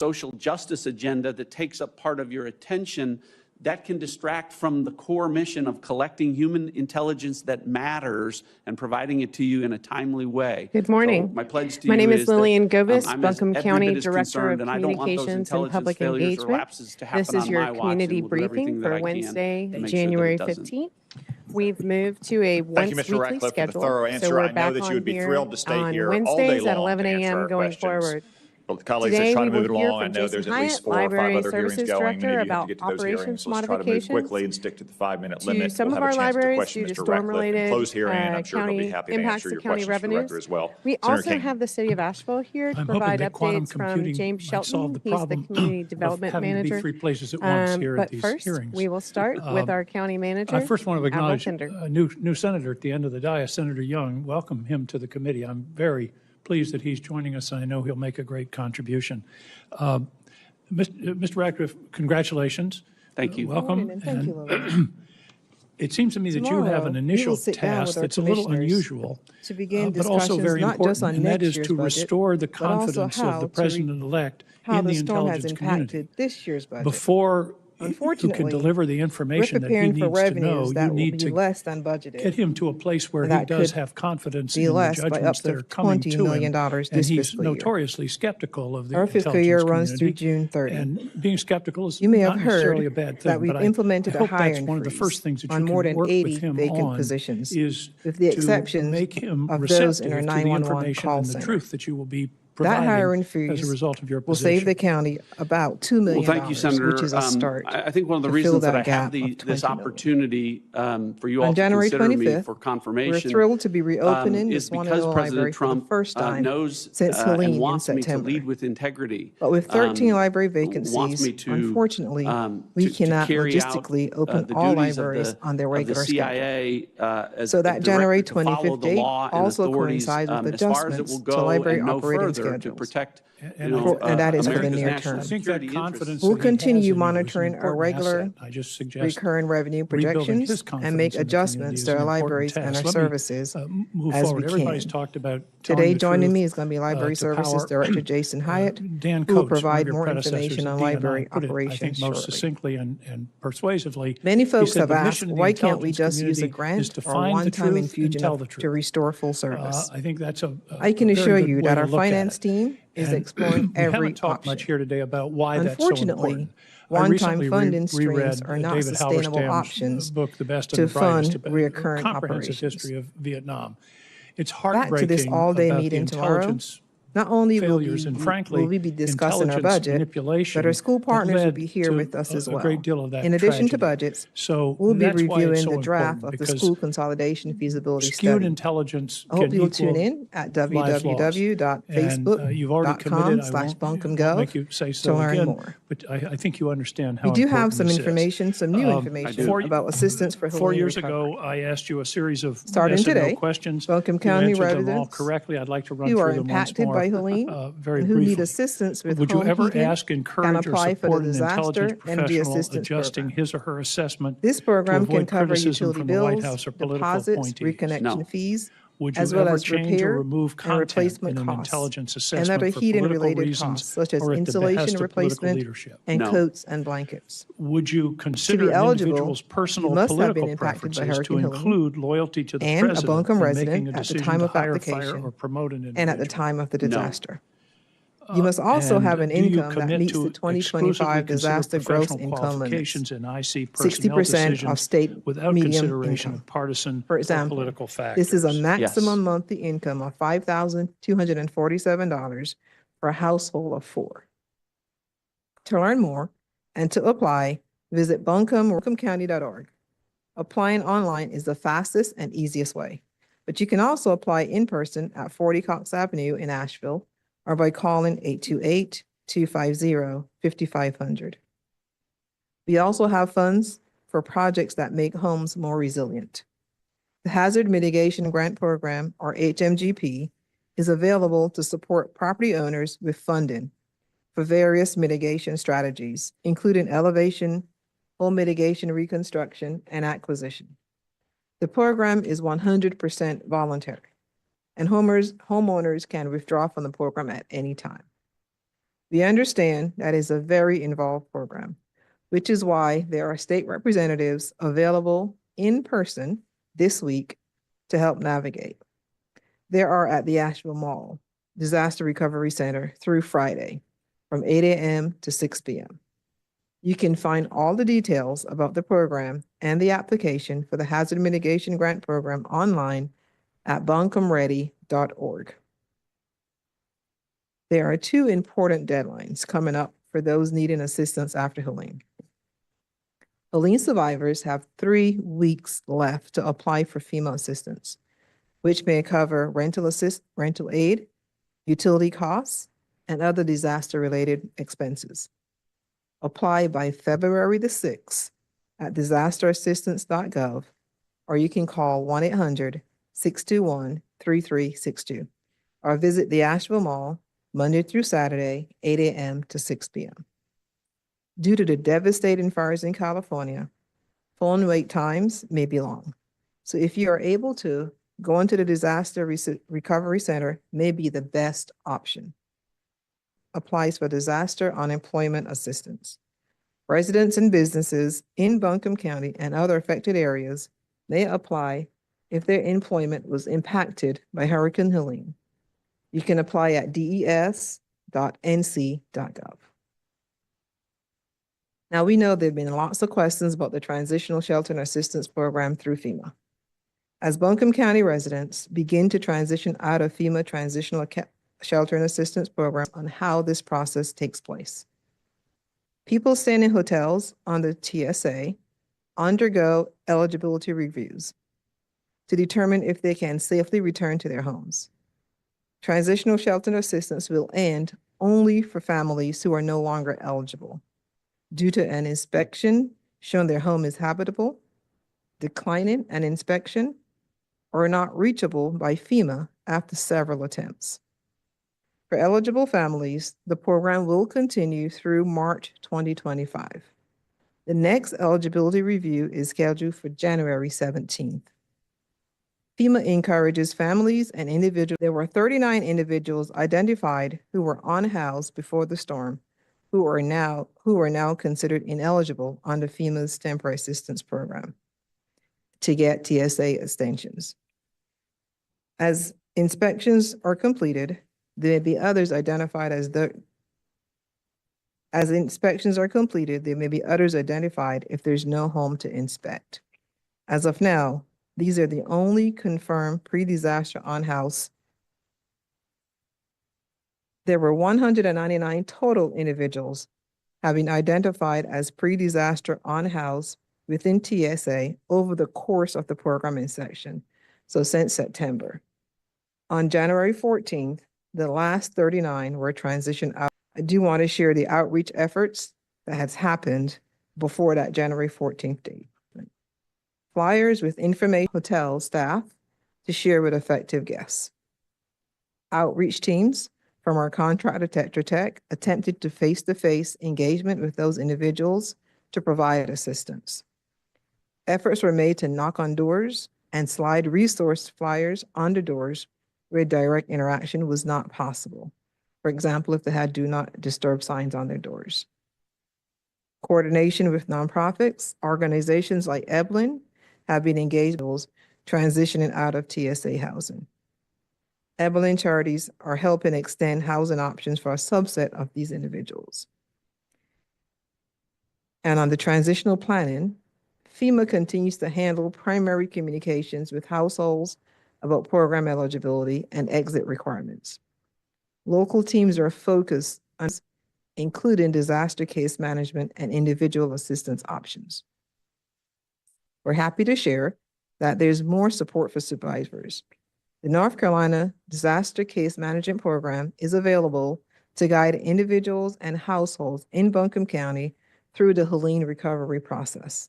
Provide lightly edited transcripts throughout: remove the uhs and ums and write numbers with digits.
social justice agenda that takes up part of your attention, that can distract from the core mission of collecting human intelligence that matters and providing it to you in a timely way. Good morning. So my pledge to My you name is Lillian Govis, I'm as Buncombe every County bit as Director of concerned, and I don't want those Communications and intelligence Public failures or Engagement. lapses to happen This is on your my watch, community and we'll do everything briefing that for I can Wednesday, to make January sure that it doesn't. 15th. We've moved to a Thank you, once Mr. weekly Ratcliffe, for the schedule. thorough So answer. we're I know back that you on would be here thrilled to stay on here all day Wednesdays at long 11 to answer a.m. our going questions. forward. Well, the colleagues are Today, trying we to move will it hear along. I from know there's Jason at least Hyatt, 4 or 5 Library other hearings Services going. Many Director, of you have to about get to those hearings. operations Let's try to move quickly modifications and stick to the 5-minute to limit. some We'll of have our a chance to libraries question due to Mr. Ratcliffe and storm-related close hearing, and I'm sure he'll be county happy to impacts answer to your county questions for the record revenues. as well. We Senator also King. have the City of Asheville here to I'm provide hoping that quantum updates from computing James might solve Shelton. the He's the problem Community of Development having to be Manager. 3 places at once here at But these first, hearings. we will start with our county manager. I first want to acknowledge Pinder. a new senator at the end of the dais, Senator Young. Welcome him to the committee. I'm very pleased that he's joining us, and I know he'll make a great contribution. Mr. Ratcliffe, congratulations. Thank you. Welcome. And thank you, Lillian. It seems to me that you have an initial task that's a little unusual, to begin but also discussions very not just important, on and that next is year's to budget, restore the but also confidence of how the to president-elect how in the the storm has intelligence community. impacted this year's budget. Before you can Unfortunately, deliver the We're information that he preparing for needs to know, revenues you that will need be to less than budgeted. get him to a place where And he that does could have confidence be in the less by up judgments that to are coming $20 to million him. And this he's fiscal year. notoriously skeptical of the Our intelligence fiscal year runs community. through June 30. And being skeptical is You may not have necessarily heard a bad thing, that we've but implemented I a hope that's hiring one of the freeze first things that on you more can than work 80 with him vacant on positions, is with the to exception make him of those in receptive our to the 911 information call and the center. truth that you will be That providing hiring as a freeze result of your will position. save the county about $2 million, Well, thank you, Senator. which is a start. I think one of the to reasons fill that I that have gap of this $20 million. opportunity for you all On to January consider me 25th, for we're confirmation thrilled to be reopening is this one-and-only because library President for the Trump first time knows since and Helene in wants me to September. lead with integrity. But with 13 library Wants vacancies, me to unfortunately, we to cannot carry out logistically open the all duties libraries on their of the regular schedule. CIA as So that a January director to follow 25th the date law and also authorities coincides with as far as it adjustments will to go library and no operating further to schedules. protect And and that is for the America's near national term. I think security that confidence interests. We'll that he has continue in you is an monitoring our important regular asset. I just suggest recurring revenue rebuilding projections his and make confidence in the adjustments community to is our an important libraries and our task. Let me, services move as forward. we Everybody's can. talked about Today, telling the joining truth, me is going to be Library to Services power, Director Jason Hyatt, Dan who will Coates, one of provide your more predecessors information at on DNI, library put it, I operations think, most shortly. succinctly and persuasively. Many He folks said have the asked, mission of the why can't we intelligence just use a community is grant to or find the one-time truth and infusion tell the truth. to restore full service? I think that's I can a assure very good you way that to our look at finance it. team is And exploring we every haven't talked much option. here today about why that's so Unfortunately, important. I one-time recently funding streams reread are not David sustainable Halberstam's options book, The Best to and the Brightest, fund a recurring comprehensive operations. history of Vietnam. It's Back to this heartbreaking all-day about the meeting tomorrow. intelligence Not only failures and, frankly, will we be discussing our intelligence budget, manipulation but our school that partners will led be here to with us as a well. great deal of that In addition to tragedy. budgets, So we'll be that's why it's reviewing so the draft important, of the because school consolidation feasibility skewed study. intelligence I hope can you'll equal tune in at lives lost. And you've already committed. I won't make you say www.facebook.com/buncombe.gov so to learn again, more. but I think you understand how We do important have some this information, some new information Four- about assistance for 4 Helene years recovery. ago, I asked you a series of Starting yes and no today, questions. Buncombe You County answered them all residents correctly. I'd like to run who are through them once impacted more, by Helene very and who need briefly. assistance with Would you home ever heating ask, can encourage, or apply for support the an intelligence disaster energy professional assistance adjusting program. his or her assessment This to program can avoid cover criticism utility from the White bills, House or political deposits, appointees? reconnection No. fees, Would you as well ever as change repair or remove and content replacement in an costs, intelligence and assessment other for heat and political related reasons costs, such as or at the insulation behest of political replacement leadership? and No. coats and blankets. Would you To consider be an eligible, individual's you personal must have been political impacted by preferences to Hurricane Helene include loyalty to the and a president Buncombe in resident making a at the decision time to of hire, fire, application or promote an and at the individual? time of the No. disaster. You must also And have an do you income that commit meets to the 2025 exclusively consider disaster gross professional income limits, qualifications in IC personnel 60% of decisions state without medium consideration income? of partisan For or example, political factors? this is a maximum Yes. monthly income of $5,247 for a household of 4. To learn more and to apply, visit buncombecounty.org. Applying online is the fastest and easiest way, but you can also apply in person at 40 Cox Avenue in Asheville or by calling 828-250-5500. We also have funds for projects that make homes more resilient. The Hazard Mitigation Grant Program, or HMGP, is available to support property owners with funding for various mitigation strategies, including elevation, home mitigation, reconstruction, and acquisition. The program is 100% voluntary, and homeowners can withdraw from the program at any time. We understand that is a very involved program, which is why there are state representatives available in person this week to help navigate. There are at the Asheville Mall Disaster Recovery Center through Friday from 8 a.m. to 6 p.m. You can find all the details about the program and the application for the Hazard Mitigation Grant Program online at buncombeready.org. There are two important deadlines coming up for those needing assistance after Helene. Helene survivors have 3 weeks left to apply for FEMA assistance, which may cover rental aid, utility costs, and other disaster-related expenses. Apply by February the 6th at disasterassistance.gov, or you can call 1-800-621-3362, or visit the Asheville Mall Monday through Saturday, 8 a.m. to 6 p.m. Due to the devastating fires in California, phone wait times may be long. So if you are able to, going to the Disaster Recovery Center may be the best option. Applies for disaster unemployment assistance. Residents and businesses in Buncombe County and other affected areas may apply if their employment was impacted by Hurricane Helene. You can apply at des.nc.gov. Now, we know there have been lots of questions about the Transitional Shelter and Assistance Program through FEMA. As Buncombe County residents begin to transition out of FEMA Transitional Shelter and Assistance Program on how this process takes place. People staying in hotels under TSA undergo eligibility reviews to determine if they can safely return to their homes. Transitional shelter and assistance will end only for families who are no longer eligible due to an inspection showing their home is habitable, declining an inspection, or not reachable by FEMA after several attempts. For eligible families, the program will continue through March 2025. The next eligibility review is scheduled for January 17th. FEMA encourages families and individuals. There were 39 individuals identified who were unhoused before the storm, who are now considered ineligible under FEMA's temporary assistance program to get TSA extensions. As inspections are completed, there may be others identified as inspections are completed, there may be others identified if there's no home to inspect. As of now, these are the only confirmed pre-disaster unhoused. There were 199 total individuals having identified as pre-disaster unhoused within TSA over the course of the programming section, so since September. On January 14th, the last 39 were transitioned out. I do want to share the outreach efforts that has happened before that January 14th date. Flyers with information, hotel staff to share with affected guests. Outreach teams from our contractor Tetra Tech attempted to face-to-face engagement with those individuals to provide assistance. Efforts were made to knock on doors and slide resource flyers onto doors where direct interaction was not possible. For example, if they had do not disturb signs on their doors. Coordination with nonprofits, organizations like Eblin have been engaged in transitioning out of TSA housing. Eblin charities are helping extend housing options for a subset of these individuals. And on the transitional planning, FEMA continues to handle primary communications with households about program eligibility and exit requirements. Local teams are focused on including disaster case management and individual assistance options. We're happy to share that there's more support for survivors. The North Carolina Disaster Case Management Program is available to guide individuals and households in Buncombe County through the Helene recovery process.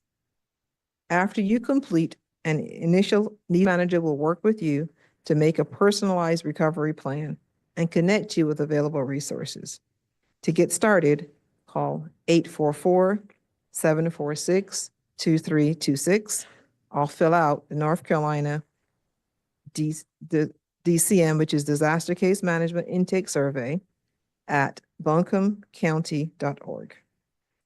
After you complete an initial need manager will work with you to make a personalized recovery plan and connect you with available resources. To get started, call 844-746-2326. I'll fill out the North Carolina DCM, which is Disaster Case Management Intake Survey, at buncombecounty.org.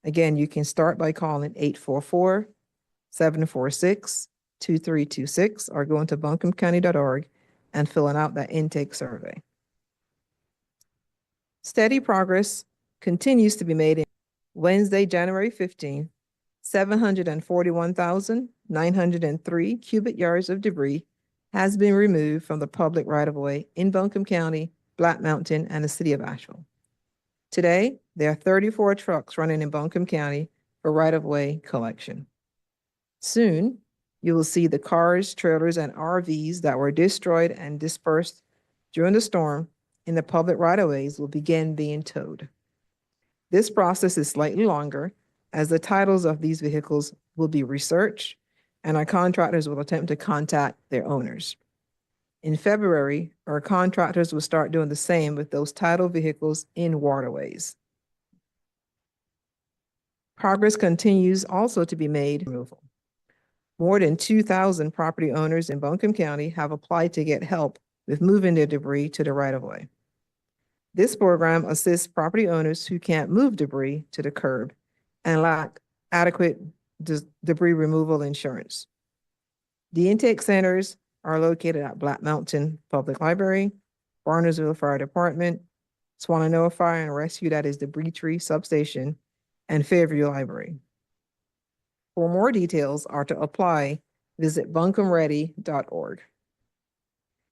Again, you can start by calling 844-746-2326 or going to buncombecounty.org and filling out that intake survey. Steady progress continues to be made. Wednesday, January 15th, 741,903 cubic yards of debris has been removed from the public right-of-way in Buncombe County, Black Mountain, and the city of Asheville. Today, there are 34 trucks running in Buncombe County for right-of-way collection. Soon, you will see the cars, trailers, and RVs that were destroyed and dispersed during the storm in the public right-of-ways will begin being towed. This process is slightly longer as the titles of these vehicles will be researched and our contractors will attempt to contact their owners. In February, our contractors will start doing the same with those titled vehicles in waterways. Progress continues also to be made. Removal. More than 2,000 property owners in Buncombe County have applied to get help with moving their debris to the right-of-way. This program assists property owners who can't move debris to the curb and lack adequate debris removal insurance. The intake centers are located at Black Mountain Public Library, Barnesville Fire Department, Swananoa Fire and Rescue, that is the Breetree Substation, and Fairview Library. For more details or to apply, visit buncombeready.org.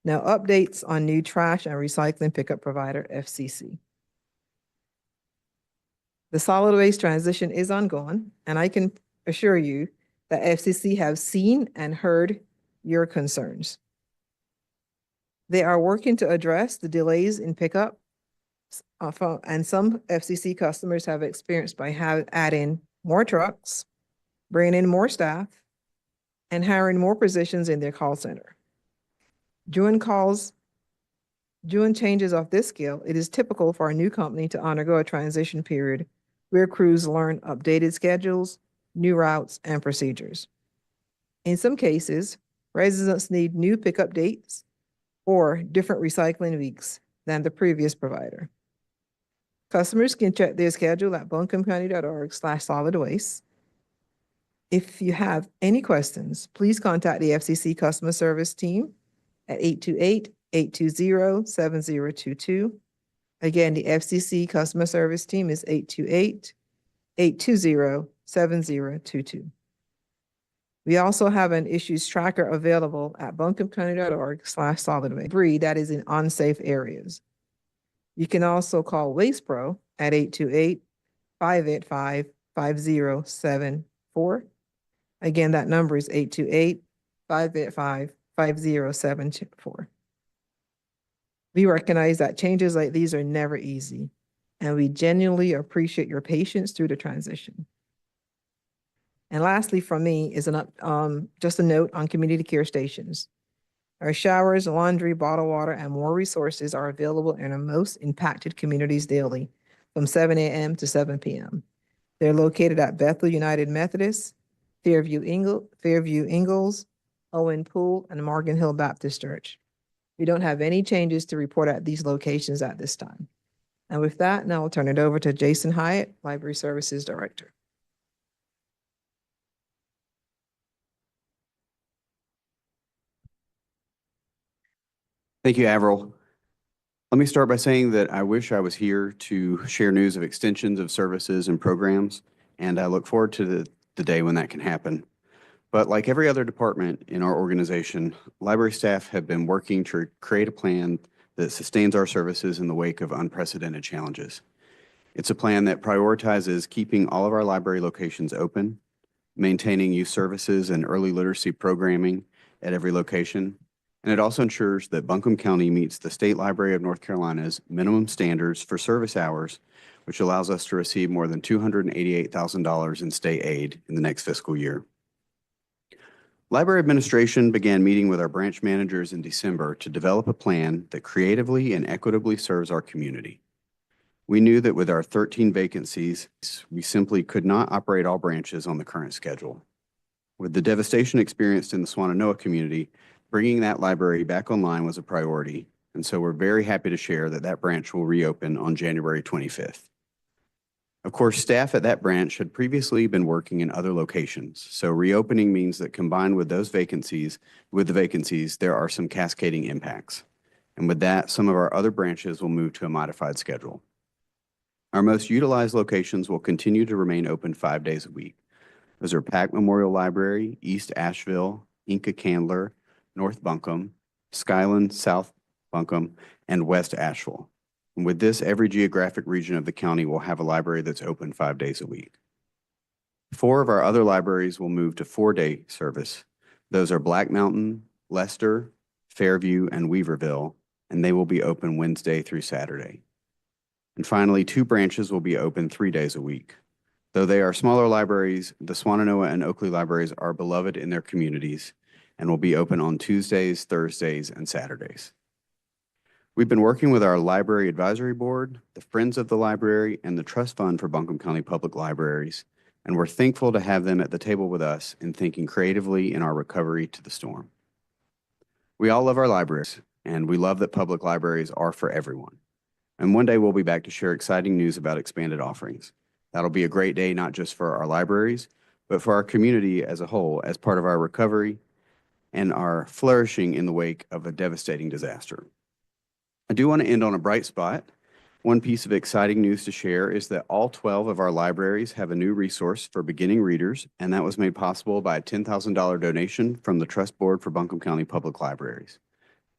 Now, updates on new trash and recycling pickup provider, FCC. The solid waste transition is ongoing, and I can assure you that FCC have seen and heard your concerns. They are working to address the delays in pickup, and some FCC customers have experienced by adding more trucks, bringing in more staff, and hiring more positions in their call center. During changes of this scale, it is typical for a new company to undergo a transition period where crews learn updated schedules, new routes, and procedures. In some cases, residents need new pickup dates or different recycling weeks than the previous provider. Customers can check their schedule at buncombecounty.org/solid-waste. If you have any questions, please contact the FCC customer service team at 828-820-7022. Again, the FCC customer service team is 828-820-7022. We also have an issues tracker available at buncombecounty.org/solid-waste debris that is in unsafe areas. You can also call Waste Pro at 828-585-5074. Again, that number is 828-585-5074. We recognize that changes like these are never easy, and we genuinely appreciate your patience through the transition. And lastly, from me is just a note on community care stations. Our showers, laundry, bottled water, and more resources are available in our most impacted communities daily from 7 a.m. to 7 p.m. They're located at Bethel United Methodist, Fairview Ingalls, Owen Pool, and Morgan Hill Baptist Church. We don't have any changes to report at these locations at this time. And with that, now I'll turn it over to Jason Hyatt, Library Services Director. Thank you, Avril. Let me start by saying that I wish I was here to share news of extensions of services and programs, and I look forward to the day when that can happen. But like every other department in our organization, library staff have been working to create a plan that sustains our services in the wake of unprecedented challenges. It's a plan that prioritizes keeping all of our library locations open, maintaining youth services and early literacy programming at every location, and it also ensures that Buncombe County meets the State Library of North Carolina's minimum standards for service hours, which allows us to receive more than $288,000 in state aid in the next fiscal year. Library administration began meeting with our branch managers in December to develop a plan that creatively and equitably serves our community. We knew that with our 13 vacancies, we simply could not operate all branches on the current schedule. With the devastation experienced in the Swananoa community, bringing that library back online was a priority, And so we're very happy to share that that branch will reopen on January 25th. Of course, staff at that branch had previously been working in other locations. So reopening means that combined with the vacancies, there are some cascading impacts. And with that, some of our other branches will move to a modified schedule. Our most utilized locations will continue to remain open 5 days a week. Those are Pack Memorial Library, East Asheville, Inca Candler, North Buncombe, Skyland, South Buncombe, and West Asheville. And with this, every geographic region of the county will have a library that's open 5 days a week. 4 of our other libraries will move to 4-day service. Those are Black Mountain, Leicester, Fairview, and Weaverville, and they will be open Wednesday through Saturday. And finally, 2 branches will be open 3 days a week. Though they are smaller libraries, the Swannanoa and Oakley libraries are beloved in their communities and will be open on Tuesdays, Thursdays, and Saturdays. We've been working with our Library Advisory Board, the Friends of the Library, and the Trust Fund for Buncombe County Public Libraries, and we're thankful to have them at the table with us in thinking creatively in our recovery to the storm. We all love our libraries, and we love that public libraries are for everyone. And one day we'll be back to share exciting news about expanded offerings. That'll be a great day not just for our libraries, but for our community as a whole as part of our recovery and our flourishing in the wake of a devastating disaster. I do want to end on a bright spot. One piece of exciting news to share is that all 12 of our libraries have a new resource for beginning readers, and that was made possible by a $10,000 donation from the Trust Board for Buncombe County Public Libraries.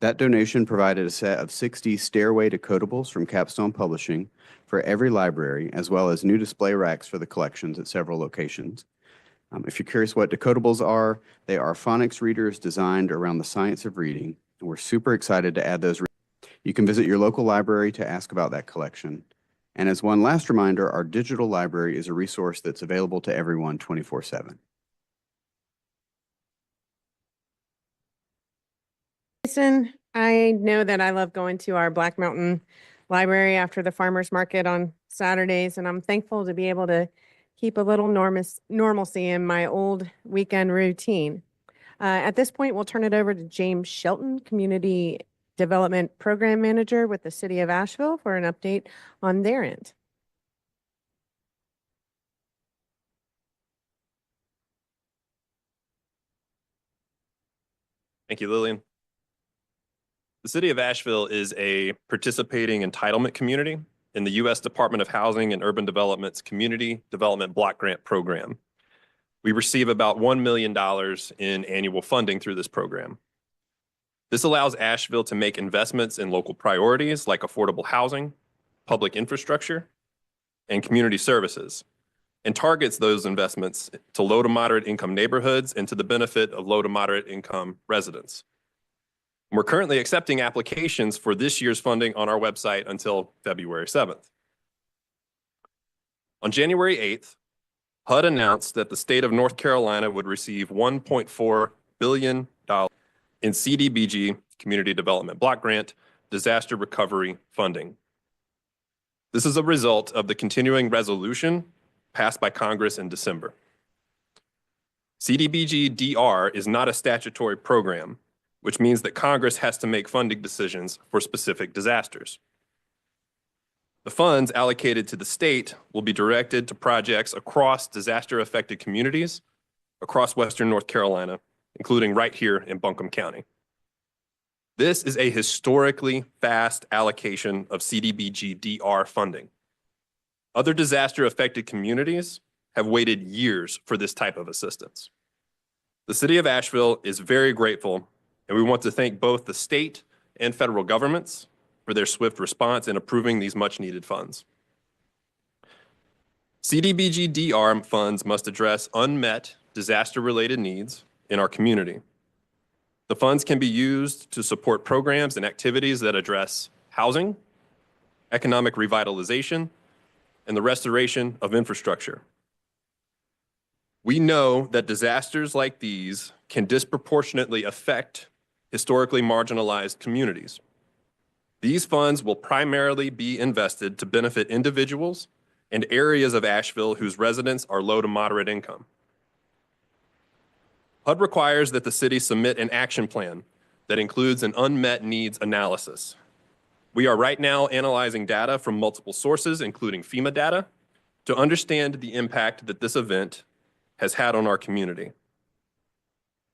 That donation provided a set of 60 Stairway to Codables from Capstone Publishing for every library, as well as new display racks for the collections at several locations. If you're curious what decodables are, they are phonics readers designed around the science of reading, and we're super excited to add those. You can visit your local library to ask about that collection. And as one last reminder, our digital library is a resource that's available to everyone 24/7. Jason, I know that I love going to our Black Mountain Library after the farmer's market on Saturdays, and I'm thankful to be able to keep a little normalcy in my old weekend routine. At this point, we'll turn it over to James Shelton, Community Development Program Manager with the City of Asheville, for an update on their end. Thank you, Lillian. The City of Asheville is a participating entitlement community in the U.S. Department of Housing and Urban Development's Community Development Block Grant Program. We receive about $1 million in annual funding through this program. This allows Asheville to make investments in local priorities like affordable housing, public infrastructure, and community services, and targets those investments to low to moderate income neighborhoods and to the benefit of low to moderate income residents. We're currently accepting applications for this year's funding on our website until February 7th. On January 8th, HUD announced that the state of North Carolina would receive $1.4 billion in CDBG, Community Development Block Grant, disaster recovery funding. This is a result of the continuing resolution passed by Congress in December. CDBG DR is not a statutory program, which means that Congress has to make funding decisions for specific disasters. The funds allocated to the state will be directed to projects across disaster-affected communities across Western North Carolina, including right here in Buncombe County. This is a historically fast allocation of CDBG DR funding. Other disaster-affected communities have waited years for this type of assistance. The City of Asheville is very grateful, and we want to thank both the state and federal governments for their swift response in approving these much-needed funds. CDBG DR funds must address unmet disaster-related needs in our community. The funds can be used to support programs and activities that address housing, economic revitalization, and the restoration of infrastructure. We know that disasters like these can disproportionately affect historically marginalized communities. These funds will primarily be invested to benefit individuals and areas of Asheville whose residents are low to moderate income. HUD requires that the city submit an action plan that includes an unmet needs analysis We are right now analyzing data from multiple sources, including FEMA data, to understand the impact that this event has had on our community.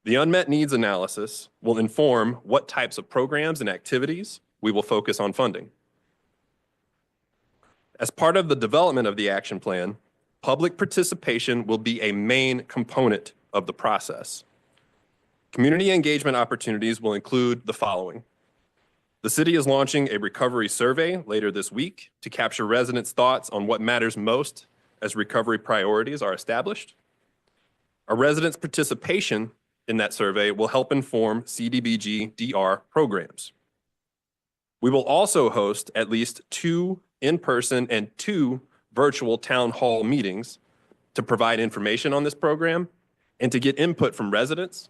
The unmet needs analysis will inform what types of programs and activities we will focus on funding. As part of the development of the action plan, public participation will be a main component of the process. Community engagement opportunities will include the following. The city is launching a recovery survey later this week to capture residents' thoughts on what matters most as recovery priorities are established. Our residents' participation in that survey will help inform CDBG DR programs. We will also host at least 2 in-person and 2 virtual town hall meetings to provide information on this program and to get input from residents,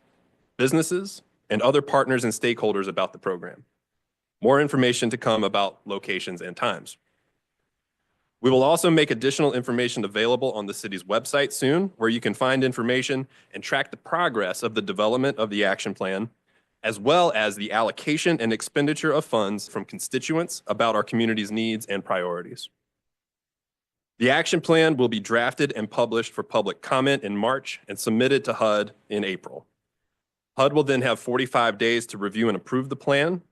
businesses, and other partners and stakeholders about the program. More information to come about locations and times. We will also make additional information available on the city's website soon, where you can find information and track the progress of the development of the action plan, as well as the allocation and expenditure of funds from constituents about our community's needs and priorities. The action plan will be drafted and published for public comment in March and submitted to HUD in April. HUD will then have 45 days to review and approve the plan.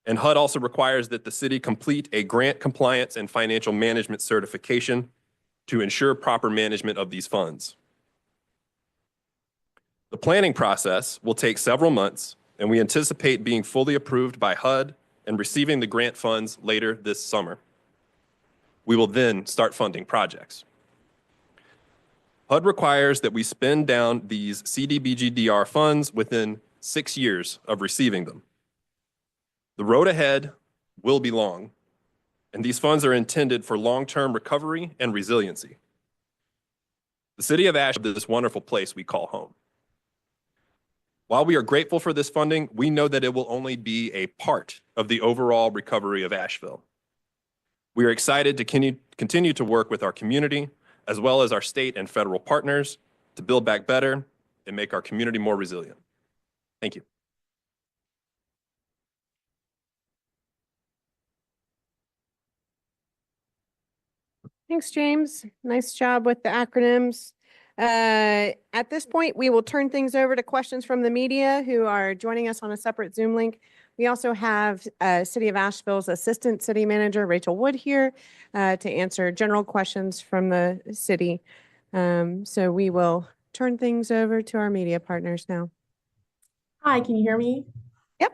And HUD also requires that the city complete a grant compliance and financial management certification to ensure proper management of these funds. The planning process will take several months, and we anticipate being fully approved by HUD and receiving the grant funds later this summer. We will then start funding projects. HUD requires that we spend down these CDBG-DR funds within 6 years of receiving them. The road ahead will be long, and these funds are intended for long-term recovery and resiliency. The city of Asheville is this wonderful place we call home. While we are grateful for this funding, we know that it will only be a part of the overall recovery of Asheville. We are excited to continue to work with our community, as well as our state and federal partners, to build back better and make our community more resilient. Thank you. Thanks, James. Nice job with the acronyms. At this point, we will turn things over to questions from the media who are joining us on a separate Zoom link. We also have City of Asheville's Assistant City Manager, Rachel Wood, here to answer general questions from the city. So we will turn things over to our media partners now. Hi, can you hear me? Yep.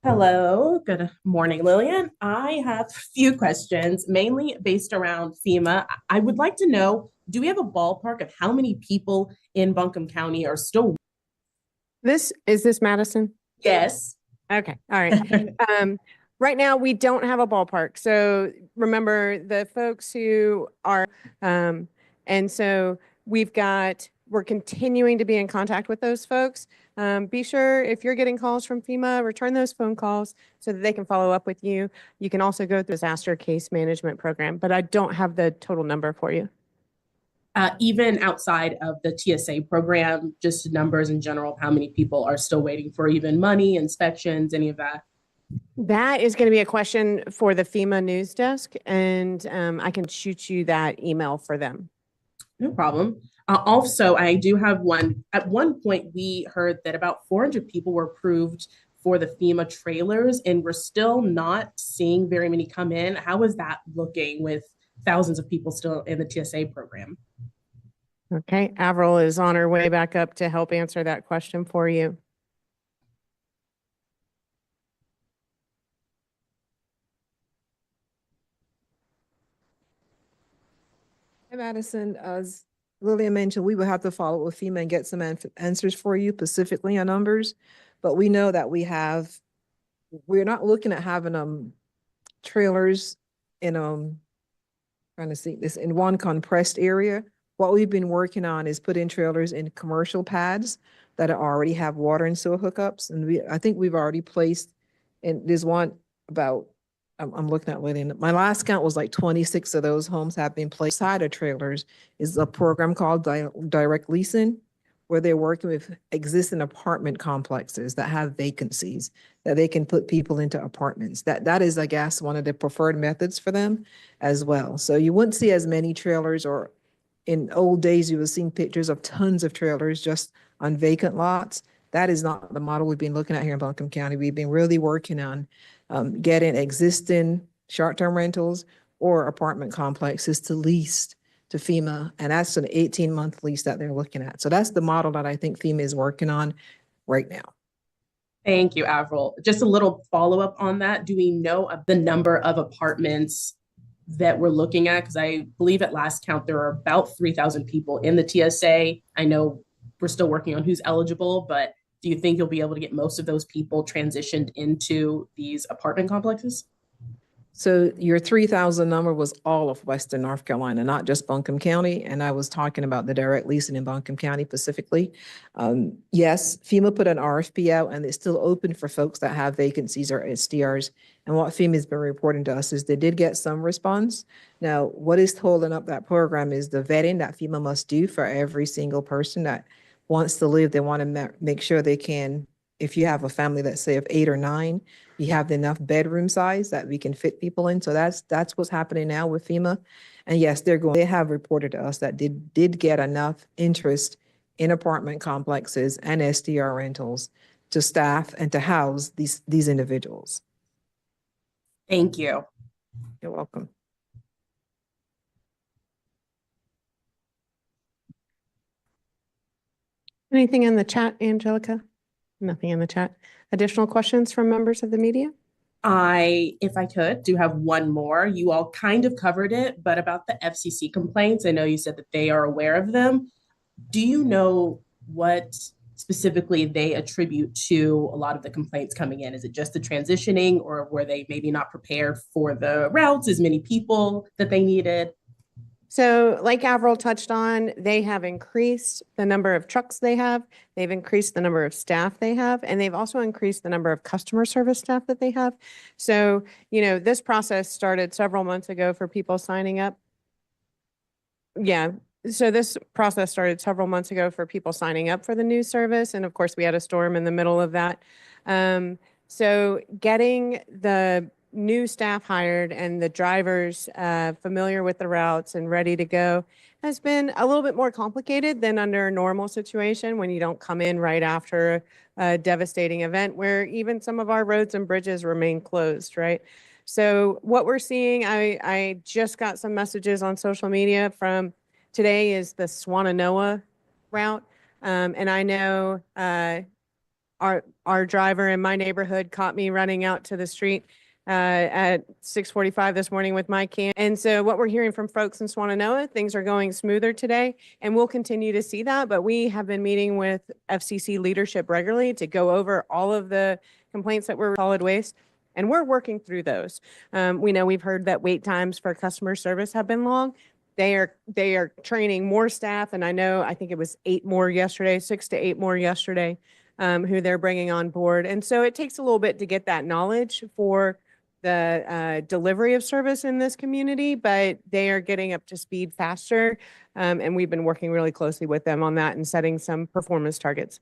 Hello, good morning, Lillian. I have a few questions, mainly based around FEMA. I would like to know, do we have a ballpark of how many people in Buncombe County are still? Is this Madison? Yes. Okay, all right. Right now, we don't have a ballpark. So remember the folks who are, and so we're continuing to be in contact with those folks. Be sure if you're getting calls from FEMA, return those phone calls so that they can follow up with you. You can also go through the disaster case management program, but I don't have the total number for you. Even outside of the TSA program, just numbers in general, how many people are still waiting for even money, inspections, any of that? That is going to be a question for the FEMA news desk, and I can shoot you that email for them. No problem. Also, I do have one. At one point, we heard that about 400 people were approved for the FEMA trailers, and we're still not seeing very many come in. How is that looking with thousands of people still in the TSA program? Okay, Avril is on her way back up to help answer that question for you. Hi, Madison, as Lillian mentioned, we will have to follow up with FEMA and get some answers for you specifically on numbers. But we know that we're not looking at having trailers in trying to see this in one compressed area. What we've been working on is putting trailers in commercial pads that already have water and sewer hookups. And I think we've already placed, and there's one about, I'm looking at Lillian. My last count was like 26 of those homes have been placed. Side of trailers is a program called direct leasing, where they're working with existing apartment complexes that have vacancies, that they can put people into apartments. That is, I guess, one of the preferred methods for them as well. So you wouldn't see as many trailers, or in old days, you would have seen pictures of tons of trailers just on vacant lots. That is not the model we've been looking at here in Buncombe County. We've been really working on getting existing short-term rentals or apartment complexes to lease to FEMA, and that's an 18-month lease that they're looking at. So that's the model that I think FEMA is working on right now. Thank you, Avril. Just a little follow-up on that. Do we know of the number of apartments that we're looking at? Because I believe at last count, there are about 3,000 people in the TSA. I know we're still working on who's eligible, but do you think you'll be able to get most of those people transitioned into these apartment complexes? So your 3,000 number was all of Western North Carolina, not just Buncombe County. And I was talking about the direct leasing in Buncombe County specifically. Yes, FEMA put an RFP out, and it's still open for folks that have vacancies or SDRs. And what FEMA has been reporting to us is they did get some response. Now, what is holding up that program is the vetting that FEMA must do for every single person that wants to live. They want to make sure they can, if you have a family, let's say of 8 or 9, you have enough bedroom size that we can fit people in. So that's what's happening now with FEMA. And yes, they have reported to us that did get enough interest in apartment complexes and SDR rentals to staff and to house these individuals. Thank you. You're welcome. Anything in the chat, Angelica? Nothing in the chat. Additional questions from members of the media? If I could, do have one more. You all kind of covered it, but about the FCC complaints, I know you said that they are aware of them. Do you know what specifically they attribute to a lot of the complaints coming in? Is it just the transitioning, or were they maybe not prepared for the routes, as many people that they needed? So like Avril touched on, they have increased the number of trucks they have. They've increased the number of staff they have, and they've also increased the number of customer service staff that they have. So, this process started several months ago for people signing up. Yeah. So this process started several months ago for people signing up for the new service. And of course, we had a storm in the middle of that. So getting the new staff hired and the drivers familiar with the routes and ready to go has been a little bit more complicated than under a normal situation when you don't come in right after a devastating event where even some of our roads and bridges remain closed, right? So what we're seeing, I just got some messages on social media from today is the Swannanoa route. And I know our driver in my neighborhood caught me running out to the street at 6:45 this morning with my can. And so what we're hearing from folks in Swannanoa, things are going smoother today, and we'll continue to see that. But we have been meeting with FCC leadership regularly to go over all of the complaints that were solid waste, and we're working through those. We know we've heard that wait times for customer service have been long. They are training more staff, and I think it was 8 more yesterday, 6 to 8 more yesterday, who they're bringing on board. And so it takes a little bit to get that knowledge for the delivery of service in this community, but they are getting up to speed faster. And we've been working really closely with them on that and setting some performance targets.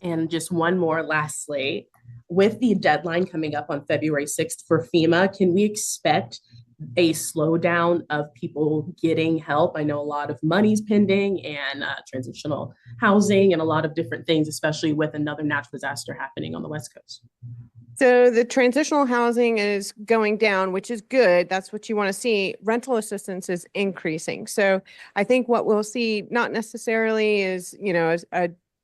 And just one more, lastly, with the deadline coming up on February 6th for FEMA, can we expect a slowdown of people getting help? I know a lot of money's pending and transitional housing and a lot of different things, especially with another natural disaster happening on the West Coast. So the transitional housing is going down, which is good. That's what you want to see. Rental assistance is increasing. So I think what we'll see, not necessarily is,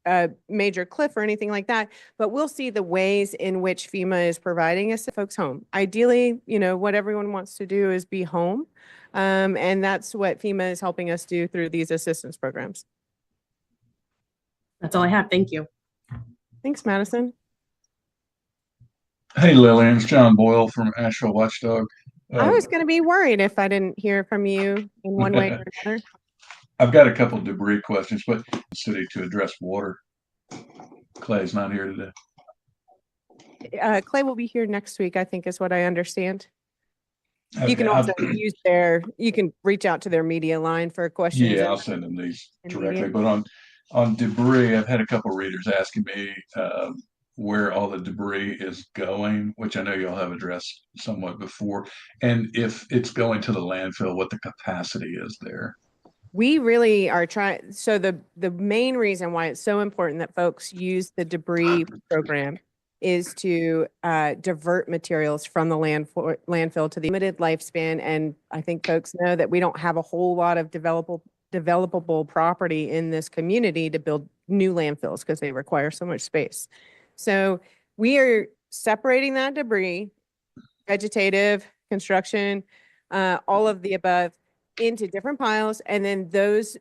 a major cliff or anything like that, but we'll see the ways in which FEMA is providing us folks home. Ideally, what everyone wants to do is be home. And that's what FEMA is helping us do through these assistance programs. That's all I have. Thank you. Thanks, Madison. Hey, Lillian, it's John Boyle from Asheville Watchdog. I was going to be worried if I didn't hear from you in one way or another. I've got a couple of debris questions, but the city to address water. Clay's not here today. Clay will be here next week, I think is what I understand. You can Okay, also you can reach out to their media line for questions. Yeah, and- I'll send them these and directly. media. But on debris, I've had a couple readers asking me where all the debris is going, which I know y'all have addressed somewhat before, and if it's going to the landfill, what the capacity is there. We really are trying. So the main reason why it's so important that folks use the debris program is to divert materials from the landfill to the limited lifespan. And I think folks know that we don't have a whole lot of developable property in this community to build new landfills because they require so much space. So we are separating that debris, vegetative, construction, all of the above, into different piles. And then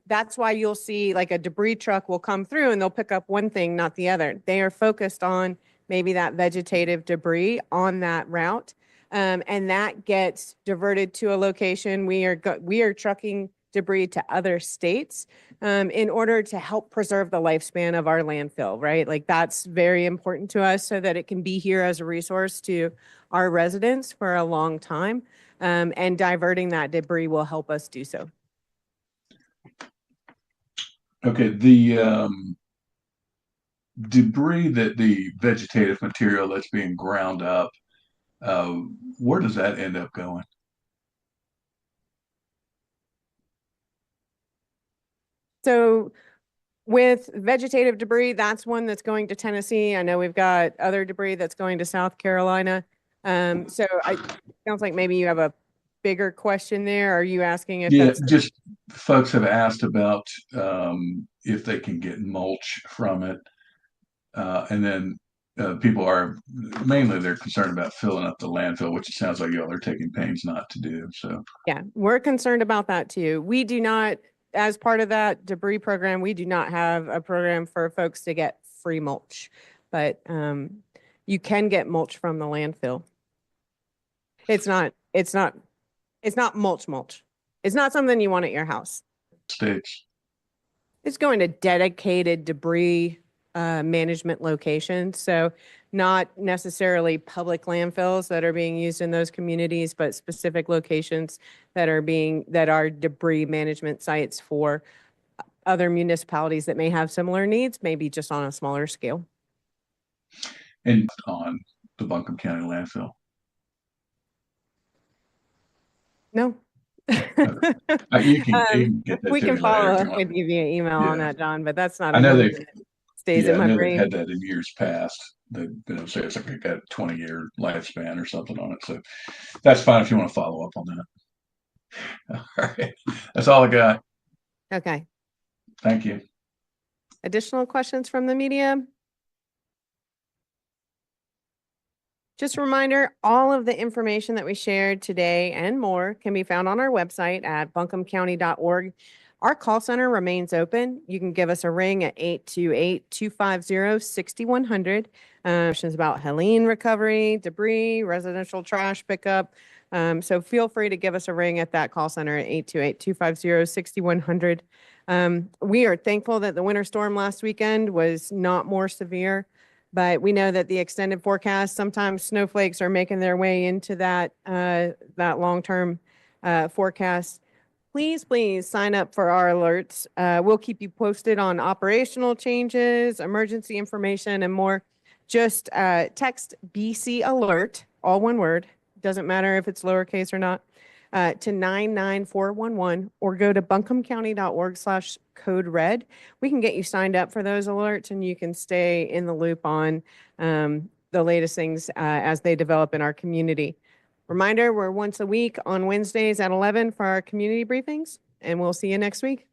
that's why you'll see like a debris truck will come through and they'll pick up one thing, not the other. They are focused on maybe that vegetative debris on that route. And that gets diverted to a location. We are trucking debris to other states in order to help preserve the lifespan of our landfill, right? Like that's very important to us so that it can be here as a resource to our residents for a long time. And diverting that debris will help us do so. Okay, the debris the vegetative material that's being ground up, where does that end up going? So with vegetative debris, that's one that's going to Tennessee. I know we've got other debris that's going to South Carolina. So sounds like maybe you have a bigger question there. Are you asking if Yeah, that's just folks have asked about if they can get mulch from it. And then people are mainly they're concerned about filling up the landfill, which it sounds like y'all are taking pains not to do. So Yeah, we're concerned about that too. We do not, as part of that debris program, we do not have a program for folks to get free mulch, but you can get mulch from the landfill. It's not mulch. It's not something you want at your house. states. It's going to dedicated debris management locations. So not necessarily public landfills that are being used in those communities, but specific locations that are debris management sites for other municipalities that may have similar needs, maybe just on a smaller scale. And on the Buncombe County landfill. No. You can get that We to can me later follow if you up want. with you via email on Yeah. that, John, but that's not I a know number they've that stays in I my know brain. they've had that in years past. They say it's like a 20-year lifespan or something on it. So that's fine if you want to follow up on that. All right. That's all I got. Okay. Thank you. Additional questions from the media? Just a reminder, all of the information that we shared today and more can be found on our website at buncombecounty.org. Our call center remains open. You can give us a ring at 828-250-6100. Questions about Helene recovery, debris, residential trash pickup. So feel free to give us a ring at that call center at 828-250-6100. We are thankful that the winter storm last weekend was not more severe. But we know that the extended forecast, sometimes snowflakes are making their way into that long-term forecast. Please sign up for our alerts. We'll keep you posted on operational changes, emergency information, and more. Just text BC Alert, all one word, doesn't matter if it's lowercase or not, to 99411 or go to buncombecounty.org/code red. We can get you signed up for those alerts and you can stay in the loop on the latest things as they develop in our community. Reminder, we're once a week on Wednesdays at 11 for our community briefings, and we'll see you next week.